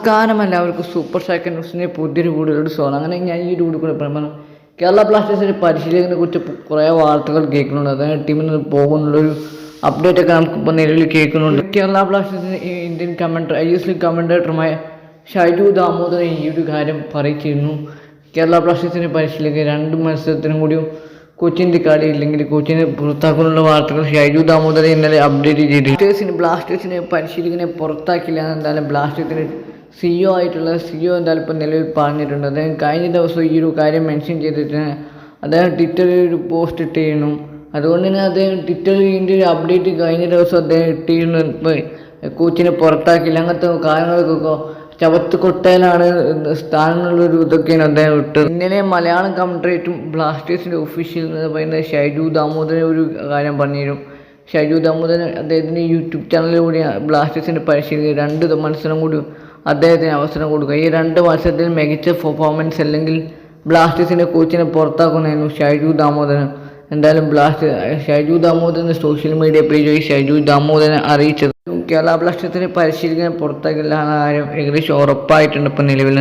നമസ്കാരം എല്ലാവർക്കും super star ന്യൂസിൻ്റെ പുതിയൊരു വീഡിയോയുടെ സ്വാഗതം. അങ്ങനെ ഞാൻ ഈ ഒരു വീഡിയോ കൂടെ പറയുമ്പോൾ കേരള ബ്ലാസ്റ്റേഴ്സിൻ്റെ പരിശീലകനെ കുറിച്ച് കുറേ വാർത്തകൾ കേൾക്കുന്നുണ്ട്. അതായത് ടീമിൽ നിന്ന് പോകുന്നുള്ളൊരു അപ്ഡേറ്റ് ഒക്കെ നമുക്കിപ്പോൾ നിലവിൽ കേൾക്കുന്നുണ്ട്. കേരള ബ്ലാസ്റ്റേഴ്സിൻ്റെ ഇന്ത്യൻ ISL കമൻറ്റേറ്ററുമായ ഷൈജു ദാമോദരൻ ഈ ഒരു കാര്യം പറയിച്ചിരുന്നു. കേരള ബ്ലാസ്റ്റേഴ്സിൻ്റെ പരിശീലകൻ 2 മത്സരത്തിനും കൂടിയും കോച്ചിൻ്റെ കളി ഇല്ലെങ്കിൽ കോച്ചിനെ പുറത്താക്കാനുള്ള വാർത്തകൾ ഷൈജു ദാമോദരൻ ഇന്നലെ അപ്ഡേറ്റ് ചെയ്തു. ബ്ലാസ്റ്റേഴ്സിനെ പരിശീലകനെ പുറത്താക്കില്ല എന്ന് എന്തായാലും ബ്ലാസ്റ്റേഴ്സിന് CEO ആയിട്ടുള്ള CEO എന്തായാലും ഇപ്പോൾ നിലവിൽ പറഞ്ഞിട്ടുണ്ട്. അദ്ദേഹം കഴിഞ്ഞ ദിവസം ഈ ഒരു കാര്യം മെൻഷൻ ചെയ്തിട്ട് അദ്ദേഹം ട്വിറ്ററിൽ ഒരു പോസ്റ്റ് ഇട്ടിരുന്നു. അതുകൊണ്ട് തന്നെ അദ്ദേഹം ട്വിറ്ററിൽ ഇതിൻ്റെ ഒരു അപ്ഡേറ്റ് കഴിഞ്ഞ ദിവസം അദ്ദേഹം ഇട്ടിരുന്നു. ഇപ്പോൾ കോച്ചിനെ പുറത്താക്കില്ല അങ്ങനത്തെ കാര്യങ്ങൾക്കൊക്കെ ചവത്ത് കൊട്ടയിലാണ് സ്ഥാനങ്ങളുള്ളൊരു ഇതൊക്കെയാണ് അദ്ദേഹം ഇട്ടത്. ഇന്നലെ മലയാളം കമൻട്രേറ്റും ബ്ലാസ്റ്റേഴ്സിൻ്റെ ഒഫീഷ്യൽ എന്ന് പറയുന്നത് ഷൈജു ദാമോദരൻ ഒരു കാര്യം പറഞ്ഞിരുന്നു. ഷൈജു ദാമോദരൻ അദ്ദേഹത്തിൻ്റെ യൂട്യൂബ് ചാനലിലൂടെ ബ്ലാസ്റ്റേഴ്സിൻ്റെ പരിശീലകൻ 2 മത്സരം കൂടി അദ്ദേഹത്തിന് അവസരം കൊടുക്കുക. ഈ 2 മത്സരത്തിൽ മികച്ച പെർഫോമൻസ് അല്ലെങ്കിൽ ബ്ലാസ്റ്റേഴ്സിൻ്റെ കോച്ചിനെ പുറത്താക്കുന്നതായിരുന്നു ഷൈജു ദാമോദരൻ. എന്തായാലും ഷൈജു ദാമോദരൻ്റെ സോഷ്യൽ മീഡിയ പേജ് വഴി ഷൈജു ദാമോദരൻ അറിയിച്ചത് കേരള ബ്ലാസ്റ്റേഴ്സിൻ്റെ പരിശീലകനെ പുറത്താക്കില്ല എന്ന കാര്യം ഏകദേശം ഉറപ്പായിട്ടുണ്ട് ഇപ്പോൾ നിലവിൽ.